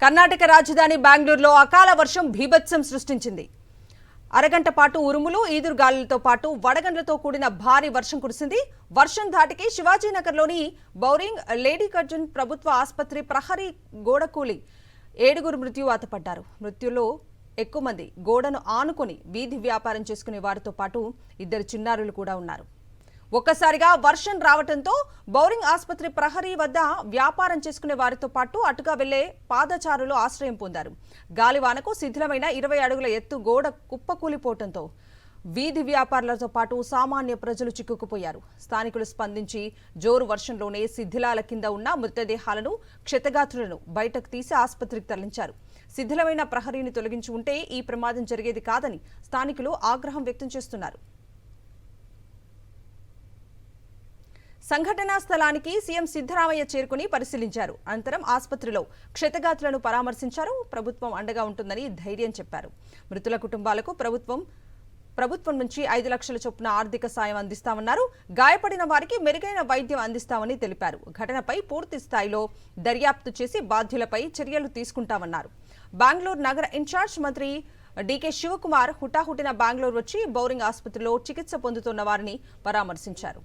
కర్ణాటక రాజధాని బెంగళూరులో అకాల వర్షం బీభత్సం సృష్టించింది. అరగంట పాటు ఉరుములు, ఈదురుగాలులతో పాటు వడగండ్లతో కూడిన భారీ వర్షం కురిసింది. వర్షం ధాటికి శివాజీనగర్లోని బౌరింగ్ లేడీ కర్జన్ ప్రభుత్వ ఆసుపత్రి ప్రహరీ గోడ కూలి 7 మృత్యువాత పడ్డారు. మృత్యుల్లో ఎక్కువ మంది గోడను ఆనుకొని వీధి వ్యాపారం చేసుకునే వారితో పాటు 2 చిన్నారులు కూడా ఉన్నారు. ఒక్కసారిగా వర్షం రావడంతో బౌరింగ్ ఆసుపత్రి ప్రహరీ వద్ద వ్యాపారం చేసుకునే వారితో పాటు అటుగా వెళ్లే పాదచారులు ఆశ్రయం పొందారు. గాలివానకు శిథిలమైన 20 అడుగుల ఎత్తు గోడ కుప్పకూలిపోవడంతో వీధి వ్యాపారులతో పాటు సామాన్య ప్రజలు చిక్కుకుపోయారు. స్థానికులు స్పందించి జోరు వర్షంలోనే శిథిలాల కింద ఉన్న మృతదేహాలను, క్షతగాత్రులను బయటకు తీసి ఆసుపత్రికి తరలించారు. శిథిలమైన ప్రహరీని తొలగించి ఉంటే ఈ ప్రమాదం జరిగేది కాదని స్థానికులు ఆగ్రహం వ్యక్తం చేస్తున్నారు. సంఘటనా స్థలానికి సీఎం సిద్ధరామయ్య చేరుకుని పరిశీలించారు. అనంతరం ఆసుపత్రిలో క్షతగాత్రులను పరామర్శించారు. ప్రభుత్వం అండగా ఉంటుందని ధైర్యం చెప్పారు. మృతుల కుటుంబాలకు ప్రభుత్వం నుంచి 5 లక్షల చొప్పున ఆర్థిక సాయం అందిస్తామన్నారు. గాయపడిన వారికి మెరుగైన వైద్యం అందిస్తామని తెలిపారు. ఘటనపై పూర్తి స్థాయిలో దర్యాప్తు చేసి బాధ్యులపై చర్యలు తీసుకుంటామన్నారు. బెంగళూరు నగర ఇన్ఛార్జ్ మంత్రి డీకే శివకుమార్ హుటాహుటిన బెంగళూరు వచ్చి బౌరింగ్ ఆసుపత్రిలో చికిత్స పొందుతున్న వారిని పరామర్శించారు.